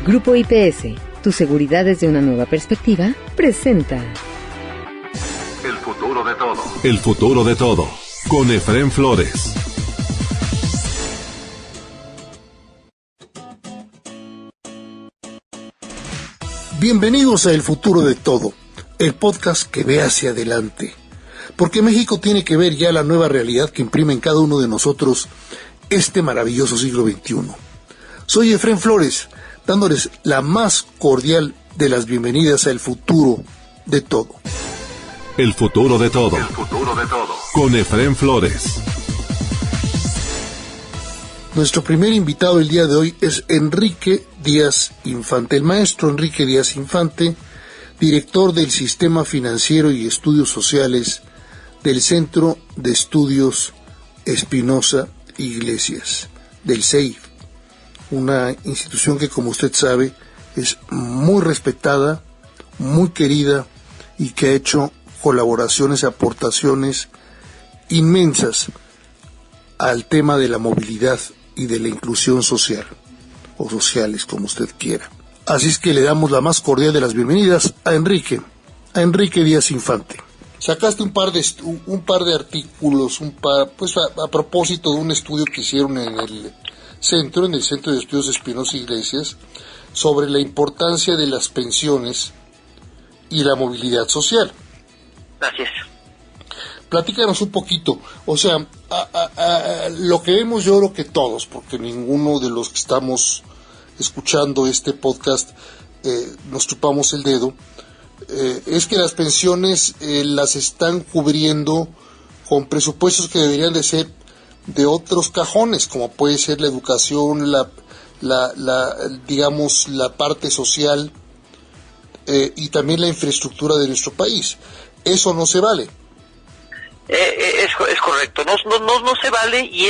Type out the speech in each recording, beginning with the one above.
Grupo IPS, tu seguridad desde una nueva perspectiva, presenta El futuro de todo. El futuro de todo, con Efraín Flores. Bienvenidos a El futuro de todo, el podcast que ve hacia adelante. Porque México tiene que ver ya la nueva realidad que imprime en cada uno de nosotros este maravilloso siglo XXI. Soy Efraín Flores, dándoles la más cordial de las bienvenidas a El futuro de todo. El futuro de todo. El futuro de todo. Con Efraín Flores. Nuestro primer invitado el día de hoy es Enrique Díaz Infante, el maestro Enrique Díaz Infante, director del Sistema Financiero y Estudios Sociales del Centro de Estudios Espinosa Iglesias, del CEIF, una institución que, como usted sabe, es muy respetada, muy querida y que ha hecho colaboraciones, aportaciones inmensas al tema de la movilidad y de la inclusión social, o sociales, como usted quiera. Así es que le damos la más cordial de las bienvenidas a Enrique Díaz Infante. Sacaste un par de artículos, a propósito de un estudio que hicieron en el Centro de Estudios Espinosa Iglesias, sobre la importancia de las pensiones y la movilidad social. Así es. Platícanos un poquito, o sea, lo que vemos, yo creo que todos, porque ninguno de los que estamos escuchando este podcast nos chupamos el dedo, es que las pensiones las están cubriendo con presupuestos que deberían de ser de otros cajones, como puede ser la educación, digamos, la parte social y también la infraestructura de nuestro país. Eso no se vale. Es correcto, no se vale, y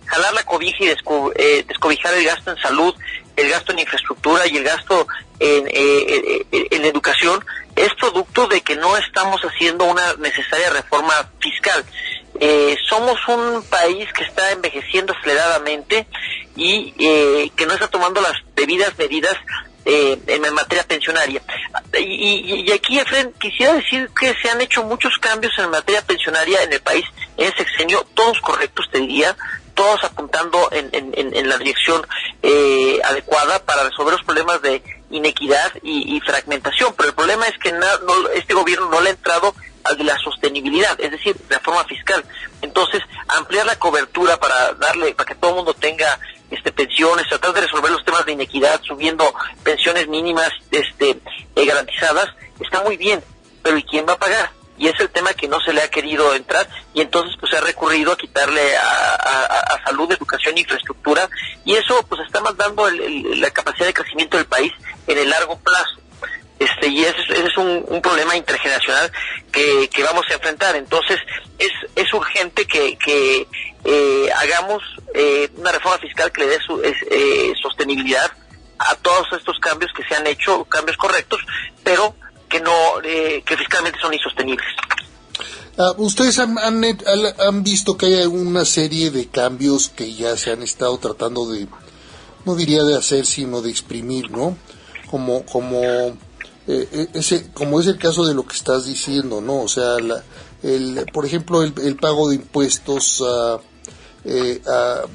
jalar la cobija y descobijar el gasto en salud, el gasto en infraestructura y el gasto en educación es producto de que no estamos haciendo una necesaria reforma fiscal. Somos un país que está envejeciendo aceleradamente y que no está tomando las debidas medidas en materia pensionaria. Y aquí, Efraín, quisiera decir que se han hecho muchos cambios en materia pensionaria en el país en el sexenio, todos correctos, te diría, todos apuntando en la dirección adecuada para resolver los problemas de inequidad y fragmentación. Pero el problema es que este gobierno no le ha entrado al de la sostenibilidad, es decir, reforma fiscal. Entonces, ampliar la cobertura para que todo el mundo tenga pensiones, tratar de resolver los temas de inequidad, subiendo pensiones mínimas garantizadas, está muy bien, pero ¿y quién va a pagar? Y es el tema que no se le ha querido entrar, y entonces pues se ha recurrido a quitarle a salud, educación e infraestructura, y eso pues está mandando la capacidad de crecimiento del país en el largo plazo. Y ese es un problema intergeneracional que vamos a enfrentar. Entonces es urgente que hagamos una reforma fiscal que le dé sostenibilidad a todos estos cambios que se han hecho, cambios correctos, pero que fiscalmente son insostenibles. Ustedes han visto que hay una serie de cambios que ya se han estado tratando de, no diría de hacer, sino de exprimir, ¿no? Como es el caso de lo que estás diciendo, ¿no? O sea, por ejemplo, el pago de impuestos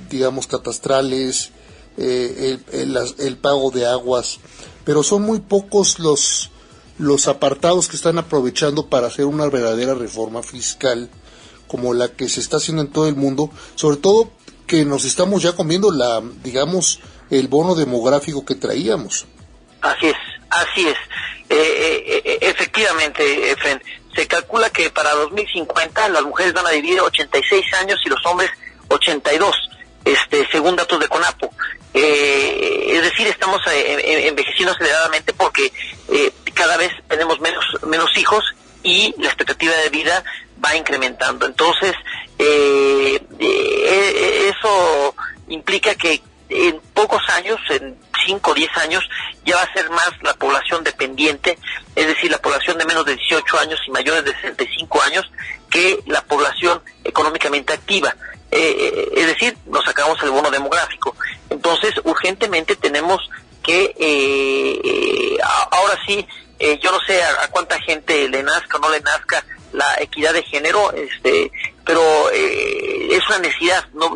digamos, catastrales, el pago de aguas, pero son muy pocos los apartados que están aprovechando para hacer una verdadera reforma fiscal como la que se está haciendo en todo el mundo, sobre todo que nos estamos ya comiendo digamos, el bono demográfico que traíamos. Así es. Efectivamente, Efraín, se calcula que para 2050 las mujeres van a vivir 86 años y los hombres 82, según datos de CONAPO. Es decir, estamos envejeciendo aceleradamente porque cada vez tenemos menos hijos y la expectativa de vida va incrementando. Entonces, eso implica que en pocos años, en 5 o 10 años, ya va a ser más la población dependiente, es decir, la población de menos de 18 años y mayores de 65 años, que la población económicamente activa. Es decir, nos sacamos el bono demográfico. Entonces, urgentemente tenemos que ahora sí, yo no sé a cuánta gente le nazca o no le nazca la equidad de género, pero es una necesidad. No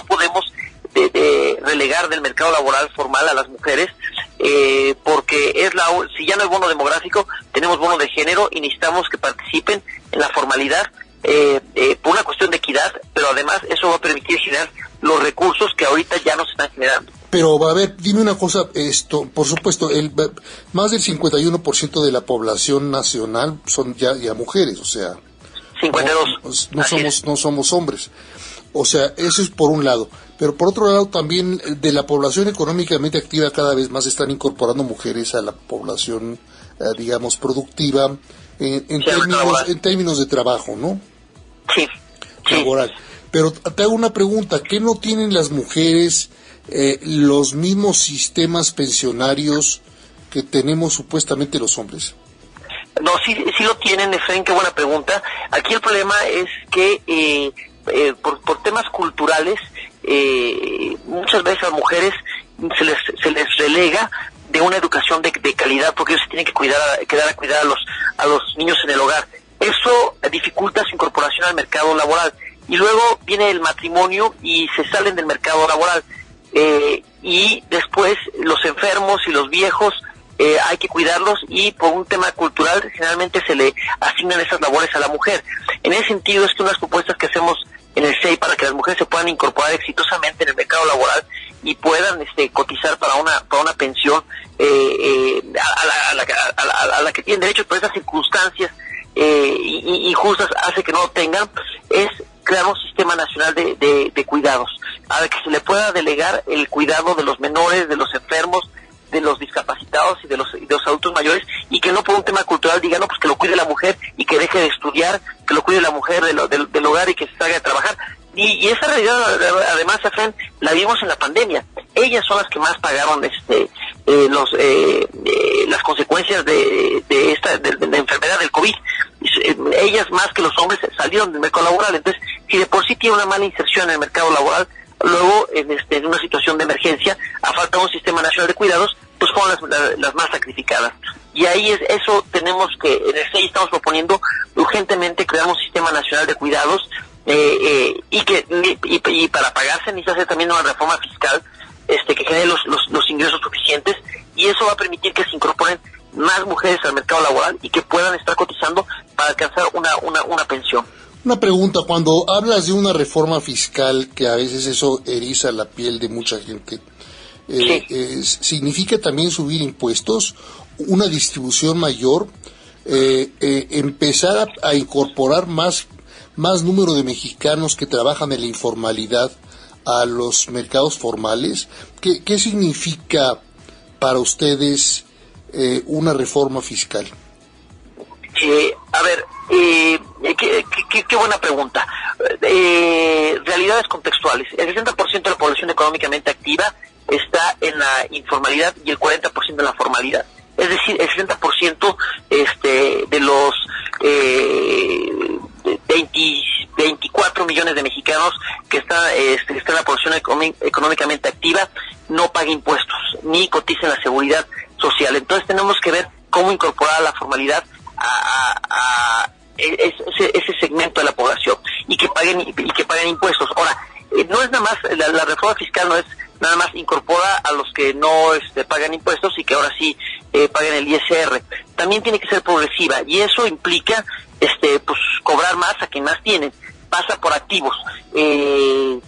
podemos de relegar del mercado laboral formal a las mujeres, porque si ya no hay bono demográfico, tenemos bono de género y necesitamos que participen en la formalidad, por una cuestión de equidad, pero además eso va a permitir generar los recursos que ahorita ya no se están generando. Pero, a ver, dime una cosa, por supuesto, más del 51% de la población nacional son ya mujeres, o sea... 52. No somos hombres. O sea, eso es por un lado. Pero por otro lado, también de la población económicamente activa cada vez más están incorporando mujeres a la población, digamos, productiva, en términos de trabajo, ¿no? Sí. Laboral. Pero te hago una pregunta, ¿qué no tienen las mujeres los mismos sistemas pensionarios que tenemos supuestamente los hombres? No, sí lo tienen, Efraín, qué buena pregunta. Aquí el problema es que por temas culturales, muchas veces a las mujeres se les relega de una educación de calidad, porque ellos se tienen que quedar a cuidar a los niños en el hogar. Eso dificulta su incorporación al mercado laboral. Y luego viene el matrimonio y se salen del mercado laboral. Y después los enfermos y los viejos hay que cuidarlos, y por un tema cultural generalmente se le asignan esas labores a la mujer. En ese sentido, es que unas propuestas que hacemos en el SEI para que las mujeres se puedan incorporar exitosamente en el mercado laboral y puedan cotizar para una pensión a la que tienen derecho, pero esas circunstancias injustas hace que no lo tengan, es crear un sistema nacional de cuidados, a que se le pueda delegar el cuidado de los menores, de los enfermos, de los discapacitados y de los adultos mayores, y que no por un tema cultural digan, no, pues que lo cuide la mujer y que deje de estudiar, que lo cuide la mujer del hogar y que se salga a trabajar. Y esa realidad, además, Efraín, la vimos en la pandemia. Ellas son las que más pagaron las consecuencias de la enfermedad del COVID. Ellas más que los hombres salieron del mercado laboral. Entonces, si de por sí tiene una mala inserción en el mercado laboral, luego en una situación de emergencia, a falta de un sistema nacional de cuidados, pues fueron las más sacrificadas. Y ahí eso tenemos que, en el SEI estamos proponiendo urgentemente crear un sistema nacional de cuidados, y para pagarse necesita hacer también una reforma fiscal que genere los ingresos suficientes, y eso va a permitir que se incorporen más mujeres al mercado laboral y que puedan estar cotizando para alcanzar una pensión. Una pregunta, cuando hablas de una reforma fiscal, que a veces eso eriza la piel de mucha gente, ¿significa también subir impuestos, una distribución mayor, empezar a incorporar más número de mexicanos que trabajan en la informalidad a los mercados formales? ¿Qué significa para ustedes una reforma fiscal? Qué buena pregunta. Realidades contextuales. El 60% de la población económicamente activa está en la informalidad y el 40% en la formalidad. Es decir, el 60% de los 24 millones de mexicanos que están en la población económicamente activa no paga impuestos ni cotiza en la seguridad social. Entonces tenemos que ver cómo incorporar a la formalidad a ese segmento de la población y que paguen impuestos. Ahora, no es nada más la reforma fiscal, no es nada más incorpora a los que no pagan impuestos y que ahora sí paguen el ISR. También tiene que ser progresiva, y eso implica pues cobrar más a quien más tienen. Pasa por activos,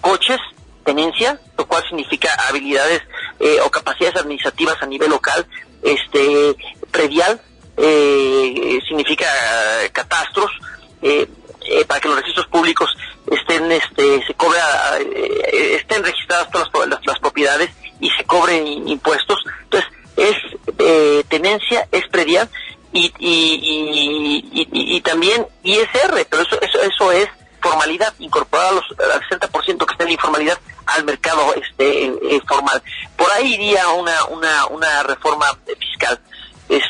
coches, tenencia, lo cual significa habilidades o capacidades administrativas a nivel local, predial, significa catastros, para que los registros públicos estén registradas todas las propiedades y se cobren impuestos. Entonces es tenencia, es predial y también ISR, pero eso es formalidad, incorporar al 60% que está en la informalidad al mercado formal. Por ahí iría una reforma fiscal. Y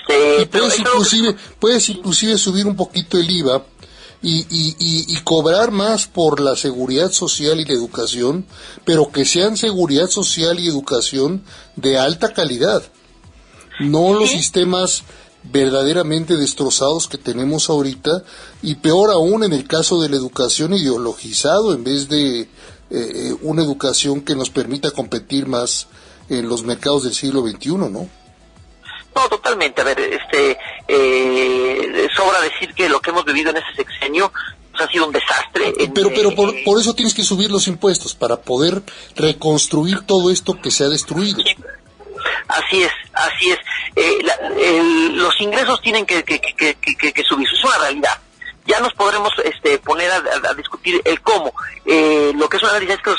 puedes inclusive subir un poquito el IVA y cobrar más por la seguridad social y la educación, pero que sean seguridad social y educación de alta calidad, no los sistemas verdaderamente destrozados que tenemos ahorita, y peor aún en el caso de la educación ideologizado en vez de una educación que nos permita competir más en los mercados del siglo XXI, ¿no? No, totalmente. A ver, sobra decir que lo que hemos vivido en ese sexenio pues, ha sido un desastre. Pero por eso tienes que subir los impuestos, para poder reconstruir todo esto que se ha destruido. Sí. Así es. Los ingresos tienen que subir, eso es una realidad. Ya nos podremos poner a discutir el cómo. Lo que es una realidad es que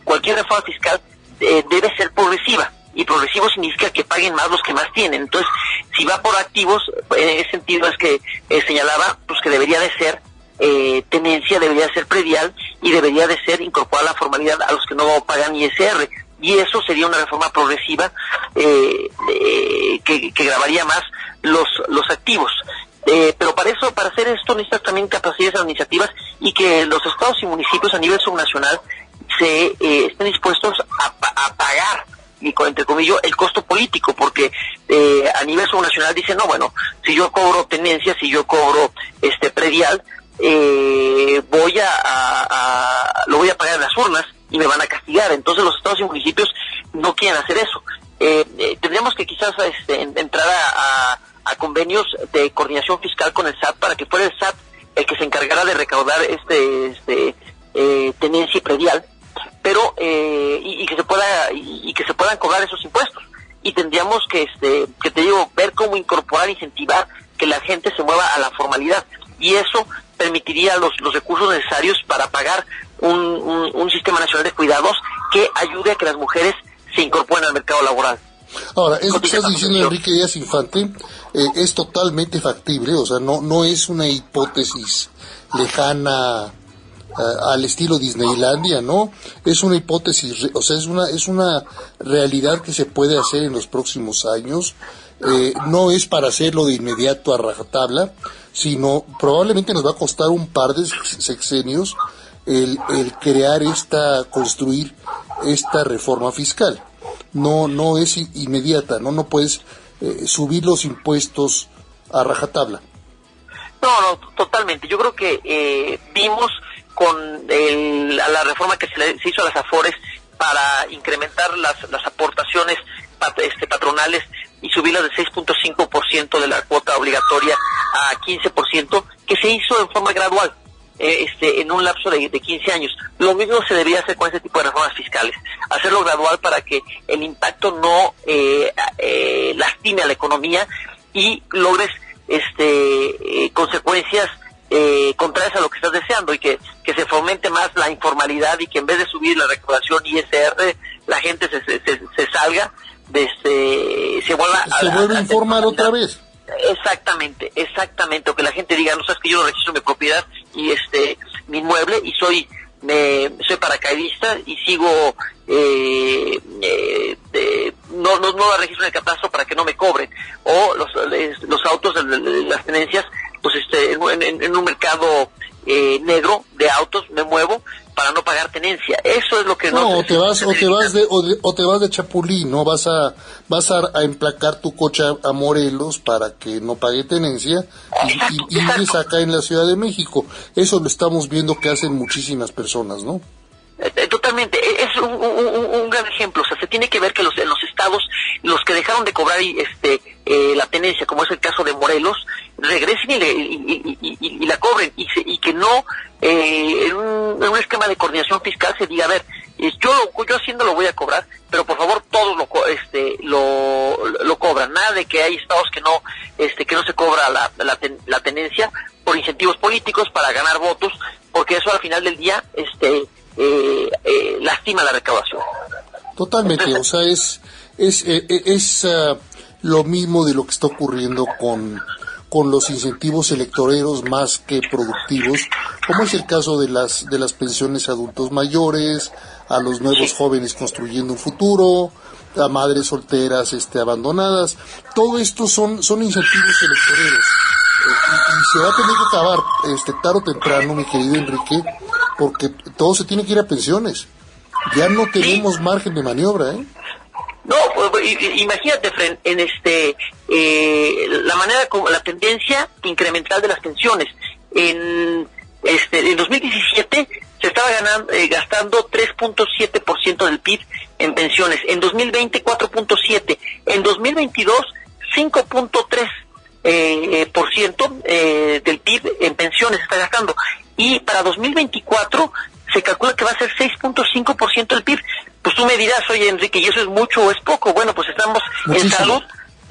cualquier reforma fiscal debe ser progresiva, y progresivo significa que paguen más los que más tienen. Entonces, si va por activos, en ese sentido es que señalaba pues que debería de ser tenencia, debería de ser predial, y debería de ser incorporar la formalidad a los que no pagan ISR. Y eso sería una reforma progresiva que gravaría más los activos. Pero para hacer esto necesitas también capacidades administrativas, y que los estados y municipios a nivel subnacional estén dispuestos a pagar, y entre comillas, el costo político, porque a nivel subnacional dicen, no, bueno, si yo cobro tenencia, si yo cobro predial, lo voy a pagar en las urnas y me van a castigar. Entonces los estados y municipios no quieren hacer eso. Tendríamos que quizás entrar a convenios de coordinación fiscal con el SAT, para que fuera el SAT el que se encargara de recaudar tenencia y predial, pero y que se puedan cobrar esos impuestos. Y tendríamos que ver cómo incorporar, incentivar que la gente se mueva a la formalidad, y eso permitiría los recursos necesarios para pagar un sistema nacional de cuidados que ayude a que las mujeres se incorporen al mercado laboral. Ahora, eso que estás diciendo, Enrique Díaz Infante, es totalmente factible, o sea, no es una hipótesis lejana al estilo Disneylandia, ¿no? Es una hipótesis, o sea, es una realidad que se puede hacer en los próximos años. No es para hacerlo de inmediato a rajatabla, sino probablemente nos va a costar un par de sexenios el construir esta reforma fiscal. No es inmediata, no puedes subir los impuestos a rajatabla. No, totalmente. Yo creo que vimos con la reforma que se hizo a las AFORES para incrementar las aportaciones patronales y subirlas del 6.5% de la cuota obligatoria a 15%, que se hizo en forma gradual, en un lapso de 15 años. Lo mismo se debería hacer con este tipo de reformas fiscales, hacerlo gradual para que el impacto no lastime a la economía y logres consecuencias contrarias a lo que estás deseando, y que se fomente más la informalidad, y que en vez de subir la recaudación ISR, la gente se salga, se vuelve informal otra vez. Exactamente, o que la gente diga, no sabes que yo no registro mi propiedad y mi inmueble, y soy paracaidista y sigo no la registro en el catastro para que no me cobren, o los autos de las tenencias, pues en un mercado negro de autos me muevo para no pagar tenencia. Eso es lo que o te vas de chapulín, no vas a emplacar tu coche a Morelos para que no pague tenencia, y vives acá en la Ciudad de México. Eso lo estamos viendo que hacen muchísimas personas, ¿no? Totalmente, es un gran ejemplo. O sea, se tiene que ver que los estados, los que dejaron de cobrar la tenencia, como es el caso de Morelos, regresen y la cobren, y que no en un esquema de coordinación fiscal se diga, a ver, yo haciendo lo voy a cobrar, pero por favor todos lo cobran. Nada de que hay estados que no se cobra la tenencia por incentivos políticos para ganar votos, porque eso al final del día lastima la recaudación. Totalmente. Entonces, o sea, es lo mismo de lo que está ocurriendo con los incentivos electoreros más que productivos, como es el caso de las pensiones a adultos mayores, a los nuevos jóvenes construyendo un futuro, a madres solteras abandonadas. Todo esto son incentivos electoreros. y se va a tener que acabar tarde o temprano, mi querido Enrique, porque todo se tiene que ir a pensiones. Ya no tenemos margen de maniobra, ¿eh? No, imagínate, Fren, en la manera como la tendencia incremental de las pensiones. En 2017 se estaba gastando 3.7% del PIB en pensiones. En 2020 4.7, en 2022 5.3% del PIB en pensiones se está gastando. Y para 2024 se calcula que va a ser 6.5% del PIB. Pues tú me dirás, oye, Enrique, ¿y eso es mucho o es poco? Bueno, pues estamos muchísimo. En salud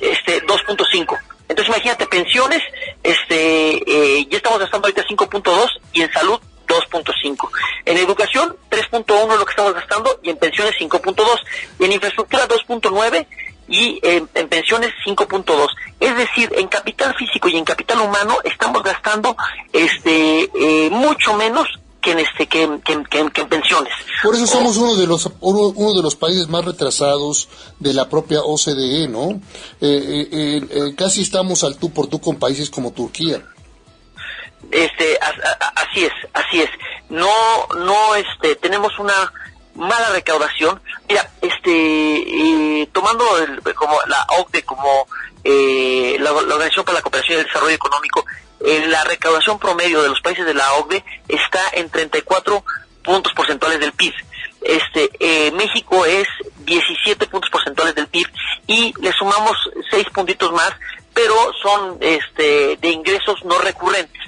2.5. Entonces imagínate, pensiones, ya estamos gastando ahorita 5.2 y en salud 2.5. En educación 3.1 es lo que estamos gastando y en pensiones 5.2. Y en infraestructura 2.9 y en pensiones 5.2. Es decir, en capital físico y en capital humano estamos gastando mucho menos que en pensiones. Por eso somos uno de los países más retrasados de la propia OCDE, ¿no? Casi estamos al tú por tú con países como Turquía. Así es. No, tenemos una mala recaudación. Mira, tomando como la OCDE, como la Organización para la Cooperación y el Desarrollo Económico, la recaudación promedio de los países de la OCDE está en 34 puntos porcentuales del PIB. México es 17 puntos porcentuales del PIB y le sumamos 6 puntitos más, pero son de ingresos no recurrentes.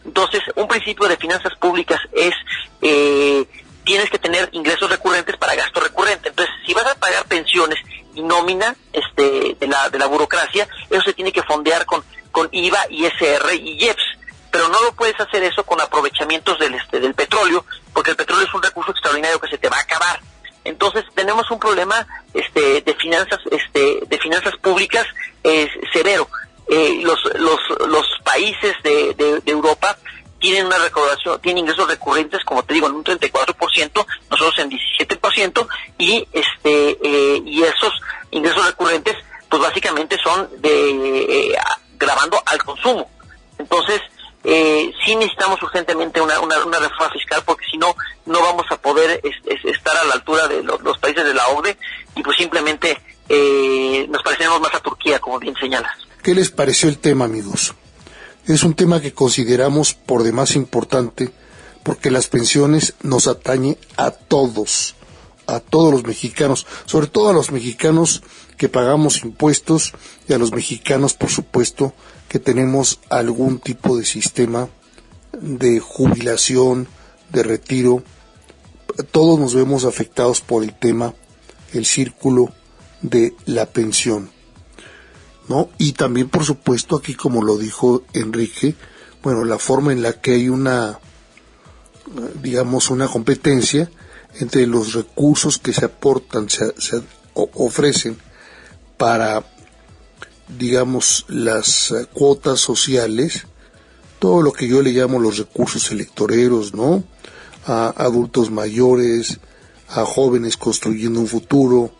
Entonces, un principio de finanzas públicas es tienes que tener ingresos recurrentes para gasto recurrente. Entonces, si vas a pagar pensiones y nómina de la burocracia, eso se tiene que fondear con IVA, ISR y IEPS, pero no lo puedes hacer eso con aprovechamientos del petróleo, porque el petróleo es un recurso extraordinario que se te va a acabar. Entonces tenemos un problema de finanzas públicas severo. Los países de Europa tienen una recaudación, tienen ingresos recurrentes, como te digo, en un 34%, nosotros en 17%, y esos ingresos recurrentes pues básicamente son grabando al consumo. Entonces sí necesitamos urgentemente una reforma fiscal, porque si no vamos a poder estar a la altura de los países de la OCDE, y pues simplemente nos pareceremos más a Turquía, como bien señalas. ¿Qué les pareció el tema, amigos? Es un tema que consideramos por demás importante, porque las pensiones nos atañe a todos los mexicanos, sobre todo a los mexicanos que pagamos impuestos y a los mexicanos, por supuesto, que tenemos algún tipo de sistema de jubilación, de retiro. Todos nos vemos afectados por el tema, el círculo de la pensión, ¿no? Y también, por supuesto, aquí, como lo dijo Enrique, bueno, la forma en la que hay una competencia entre los recursos que se aportan, se ofrecen para, digamos, las cuotas sociales, todo lo que yo le llamo los recursos electoreros, ¿no? A adultos mayores, a jóvenes construyendo un futuro,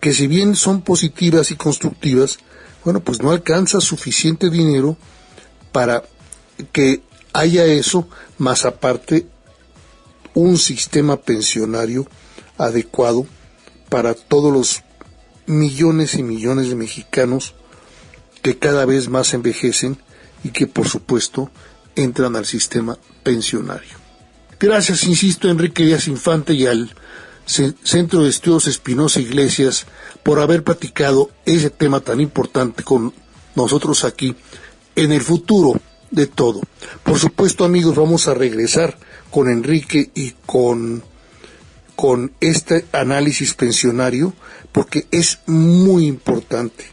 que si bien son positivas y constructivas, bueno, pues no alcanza suficiente dinero para que haya eso, más aparte un sistema pensionario adecuado para todos los millones y millones de mexicanos que cada vez más envejecen y que, por supuesto, entran al sistema pensionario. Gracias, insisto, Enrique Díaz Infante y al Centro de Estudios Espinosa Iglesias por haber platicado ese tema tan importante con nosotros aquí en el futuro de todo. Por supuesto, amigos, vamos a regresar con Enrique y con este análisis pensionario, porque es muy importante.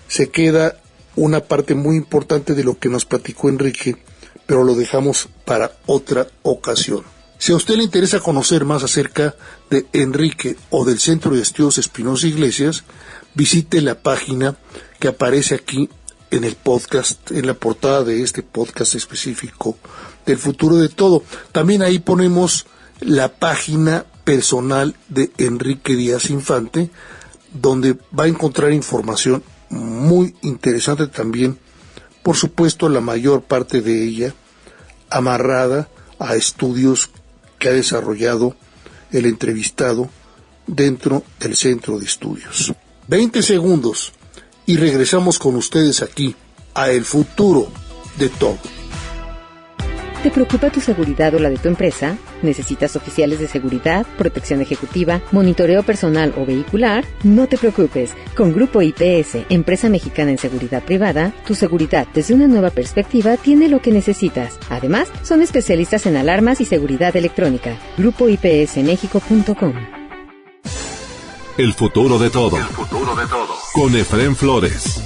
Se queda una parte muy importante de lo que nos platicó Enrique, pero lo dejamos para otra ocasión. Si a usted le interesa conocer más acerca de Enrique o del Centro de Estudios Espinosa Iglesias, visite la página que aparece aquí en el podcast, en la portada de este podcast específico del futuro de todo. También ahí ponemos la página personal de Enrique Díaz Infante, donde va a encontrar información muy interesante también por supuesto la mayor parte de ella amarrada a estudios que ha desarrollado el entrevistado dentro del centro de estudios. 20 segundos y regresamos con ustedes aquí a El Futuro de Todo. ¿Te preocupa tu seguridad o la de tu empresa? ¿Necesitas oficiales de seguridad, protección ejecutiva, monitoreo personal o vehicular? No te preocupes. Con Grupo IPS, empresa mexicana en seguridad privada, tu seguridad desde una nueva perspectiva tiene lo que necesitas. Además, son especialistas en alarmas y seguridad electrónica. GrupoIPSMexico.com. El futuro de todo. El futuro de todo. Con Efrén Flores.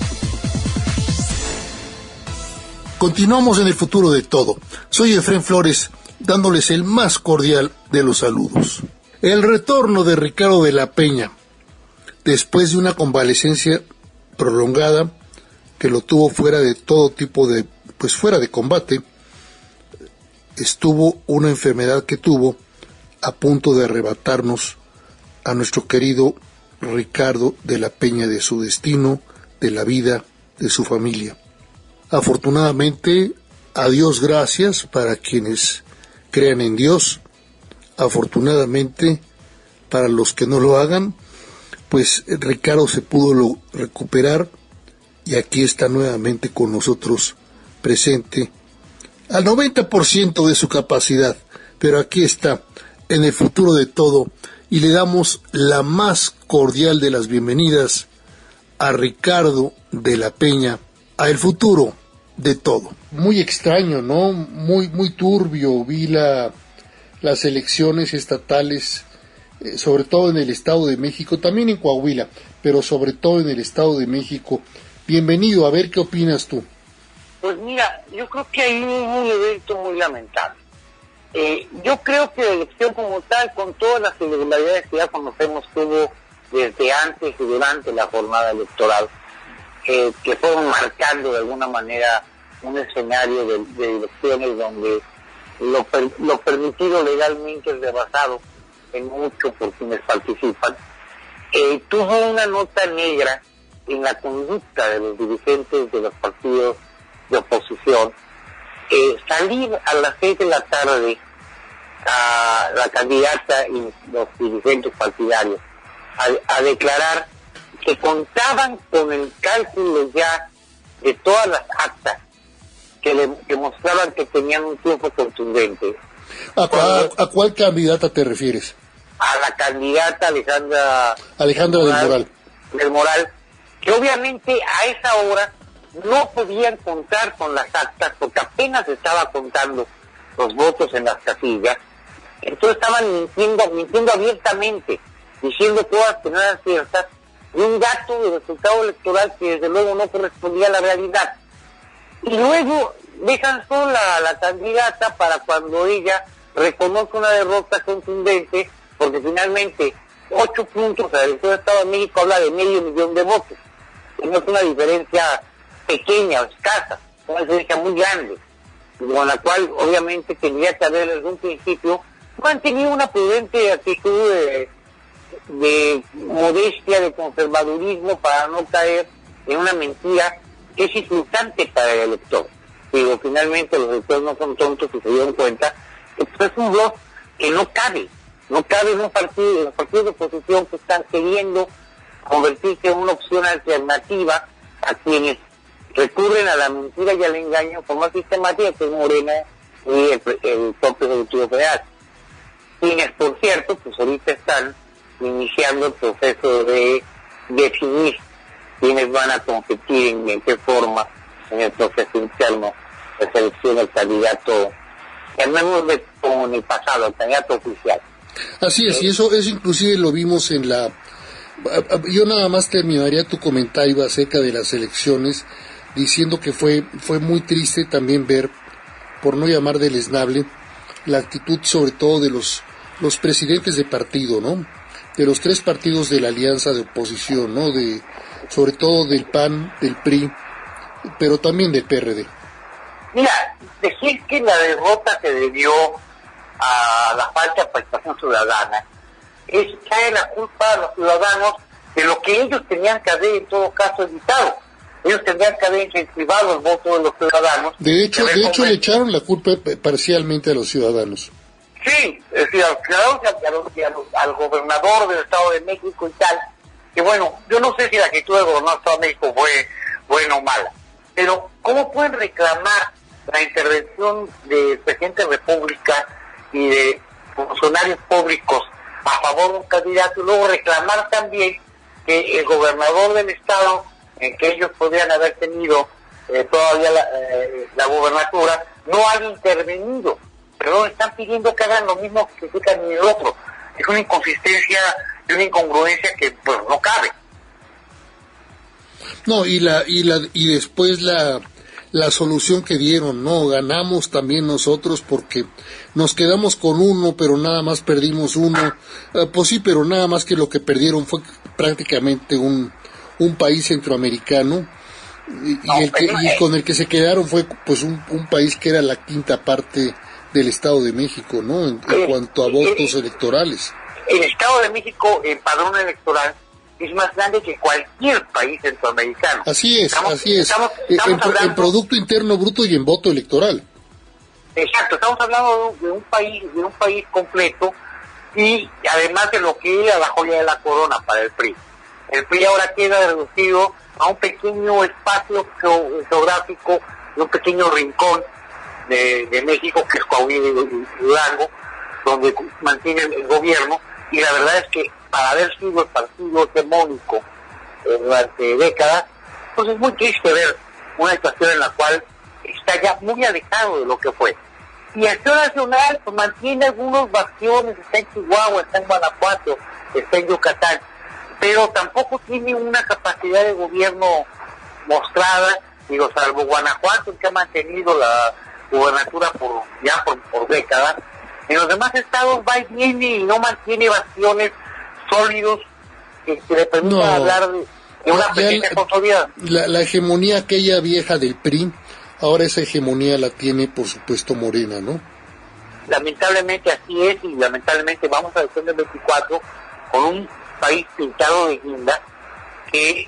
Continuamos en El Futuro de Todo. Soy Efrén Flores, dándoles el más cordial de los saludos. El retorno de Ricardo de la Peña, después de una convalecencia prolongada que lo tuvo fuera de todo tipo de, fuera de combate, estuvo una enfermedad que tuvo a punto de arrebatarnos a nuestro querido Ricardo de la Peña de su destino, de la vida, de su familia. Afortunadamente, a Dios gracias para quienes crean en Dios. Afortunadamente, para los que no lo hagan, pues Ricardo se pudo recuperar y aquí está nuevamente con nosotros presente al 90% de su capacidad, pero aquí está en El Futuro de Todo y le damos la más cordial de las bienvenidas a Ricardo de la Peña, a El Futuro de Todo. Muy extraño, ¿no? Muy turbio. Vi las elecciones estatales, sobre todo en el Estado de México, también en Coahuila, pero sobre todo en el Estado de México. Bienvenido, a ver qué opinas tú. Pues mira, yo creo que hay un evento muy lamentable. Yo creo que la elección como tal, con todas las irregularidades que ya conocemos, tuvo desde antes y durante la jornada electoral, que fueron marcando de alguna manera un escenario de elecciones donde lo permitido legalmente es rebasado en mucho por quienes participan. Tuvo una nota negra en la conducta de los dirigentes de los partidos de oposición. Salir a las 6 de la tarde a la candidata y los dirigentes partidarios a declarar que contaban con el cálculo ya de todas las actas que mostraban que tenían un triunfo contundente. ¿A cuál candidata te refieres? A la candidata Alejandra del Moral, que obviamente a esa hora no podían contar con las actas porque apenas estaba contando los votos en las casillas. Entonces estaban mintiendo abiertamente, diciendo cosas que no eran ciertas, y un dato de resultado electoral que desde luego no correspondía a la realidad. Y luego dejan sola a la candidata para cuando ella reconoce una derrota contundente, porque finalmente 8 puntos a la elección del Estado de México habla de 500,000 de votos. Y no es una diferencia pequeña o escasa, es una diferencia muy grande, con la cual obviamente tendría que haber desde un principio mantenido una prudente actitud de modestia, de conservadurismo, para no caer en una mentira que es insultante para el elector. Digo, finalmente los electores no son tontos y se dieron cuenta que pues, es un blog que no cabe en un partido, en los partidos de oposición que están queriendo convertirse en una opción alternativa a quienes recurren a la mentira y al engaño con más sistemática, que es Morena y el propio Ejecutivo Federal. Quienes, por cierto, pues ahorita están iniciando el proceso de definir quiénes van a competir en qué forma en el proceso interno de selección del candidato, llamémosle como en el pasado, el candidato oficial. Así es, y eso inclusive lo vimos en la... Yo nada más terminaría tu comentario acerca de las elecciones diciendo que fue muy triste también ver, por no llamar deleznable, la actitud sobre todo de los presidentes de partido, ¿no? De los 3 partidos de la alianza de oposición, ¿no? Sobre todo del PAN, del PRI, pero también del PRD. Mira, decir que la derrota se debió a la falta de participación ciudadana es echarle la culpa a los ciudadanos de lo que ellos tenían que haber en todo caso evitado. Ellos tendrían que haber incentivado el voto de los ciudadanos. De hecho le echaron la culpa parcialmente a los ciudadanos. Sí, es decir, a los ciudadanos al gobernador del Estado de México y tal, que bueno, yo no sé si la actitud del gobernador del Estado de México fue buena o mala, pero ¿cómo pueden reclamar la intervención del presidente de la República y de funcionarios públicos a favor de un candidato y luego reclamar también que el gobernador del Estado, en que ellos podrían haber tenido todavía la gobernatura, no haya intervenido? Pero están pidiendo que hagan lo mismo que critican en el otro. Es una inconsistencia y una incongruencia que pues no cabe. No, y después la solución que dieron, no, ganamos también nosotros porque nos quedamos con uno, pero nada más perdimos uno. Pues sí, pero nada más que lo que perdieron fue prácticamente un país centroamericano y con el que se quedaron fue pues un país que era la quinta parte del Estado de México, ¿no? En cuanto a votos electorales. El Estado de México, el padrón electoral, es más grande que cualquier país centroamericano. Así es. En Producto Interno Bruto y en voto electoral. Exacto, estamos hablando de un país completo, y además de lo que era la joya de la corona para el PRI. El PRI ahora queda reducido a un pequeño espacio geográfico, un pequeño rincón de México, que es Coahuila y Durango, donde mantiene el gobierno, y la verdad es que para haber sido el partido hegemónico durante décadas, pues es muy triste ver una situación en la cual está ya muy alejado de lo que fue. Y Acción Nacional pues mantiene algunos bastiones, está en Chihuahua, está en Guanajuato, está en Yucatán, pero tampoco tiene una capacidad de gobierno mostrada, digo, salvo Guanajuato, que ha mantenido la gubernatura por décadas. En los demás estados va y viene y no mantiene bastiones sólidos que le permitan hablar de una presencia consolidada. La hegemonía aquella vieja del PRI, ahora esa hegemonía la tiene, por supuesto, Morena, ¿no? Lamentablemente así es, y lamentablemente vamos a la elección del 24 con un país pintado de guinda, que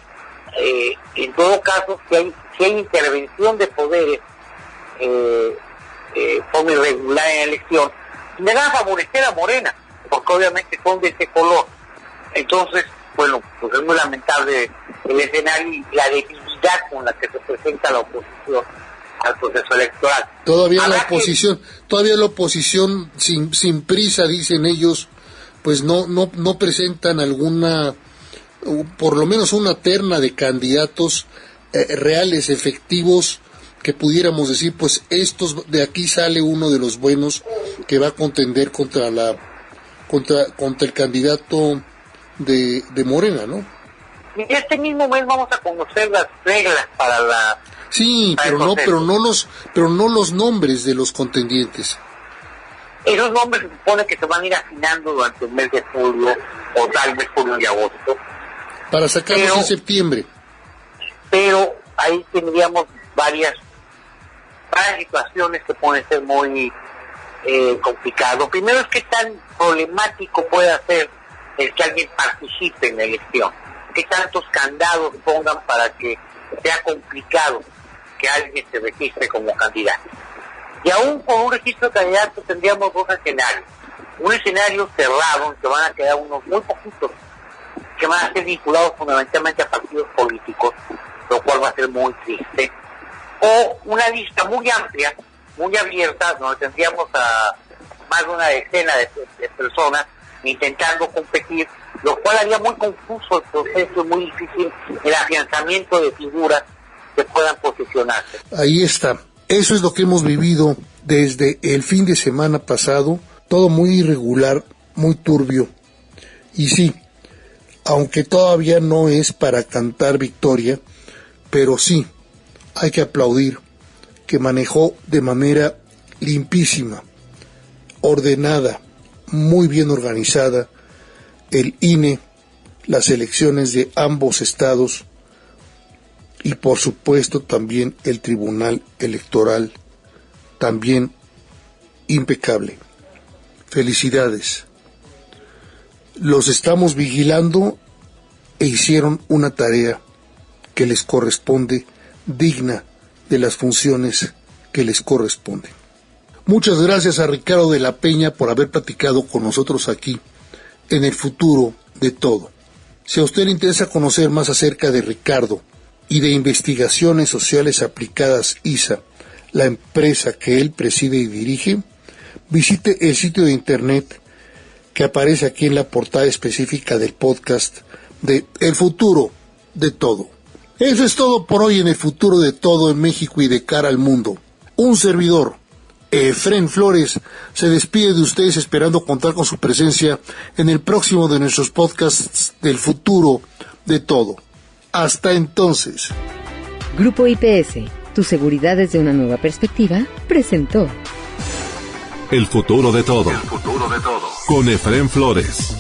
en todo caso, si hay intervención de poderes forma irregular en la elección, le van a favorecer a Morena, porque obviamente son de ese color. Entonces, bueno, pues es muy lamentable el escenario y la debilidad con la que se presenta la oposición al proceso electoral. Todavía la oposición sin prisa, dicen ellos, pues no presentan alguna, por lo menos una terna de candidatos reales, efectivos, que pudiéramos decir, pues estos de aquí sale uno de los buenos que va a contender contra el candidato de Morena, ¿no? Y este mismo mes vamos a conocer las reglas para la... Sí, pero no los nombres de los contendientes. Esos nombres se supone que se van a ir afinando durante el mes de julio, o tal vez julio y agosto. Para sacarlos en septiembre. Pero ahí tendríamos varias situaciones que pueden ser muy complicadas. Primero es qué tan problemático puede ser el que alguien participe en la elección. Qué tantos candados pongan para que sea complicado que alguien se registre como candidato. Y aún con un registro de candidatos tendríamos dos escenarios. Un escenario cerrado, en que van a quedar unos muy poquitos, que van a ser vinculados fundamentalmente a partidos políticos, lo cual va a ser muy triste. O una lista muy amplia, muy abierta, donde tendríamos a más de una decena de personas intentando competir, lo cual haría muy confuso el proceso, muy difícil el afianzamiento de figuras que puedan posicionarse. Ahí está. Eso es lo que hemos vivido desde el fin de semana pasado, todo muy irregular, muy turbio. Y sí, aunque todavía no es para cantar victoria, pero sí, hay que aplaudir que manejó de manera limpísima, ordenada, muy bien organizada, el INE, las elecciones de ambos estados y por supuesto también el Tribunal Electoral, también impecable. Felicidades. Los estamos vigilando e hicieron una tarea que les corresponde, digna de las funciones que les corresponden. Muchas gracias a Ricardo de la Peña por haber platicado con nosotros aquí en El Futuro de Todo. Si a usted le interesa conocer más acerca de Ricardo y de Investigaciones Sociales Aplicadas ISA, la empresa que él preside y dirige, visite el sitio de internet que aparece aquí en la portada específica del podcast de El Futuro de Todo. Eso es todo por hoy en El Futuro de Todo en México y de cara al mundo. Un servidor, Efrén Flores, se despide de ustedes esperando contar con su presencia en el próximo de nuestros podcasts del Futuro de Todo. Hasta entonces. Grupo IPS, tu seguridad desde una nueva perspectiva, presentó El Futuro de Todo. El Futuro de Todo. Con Efrén Flores.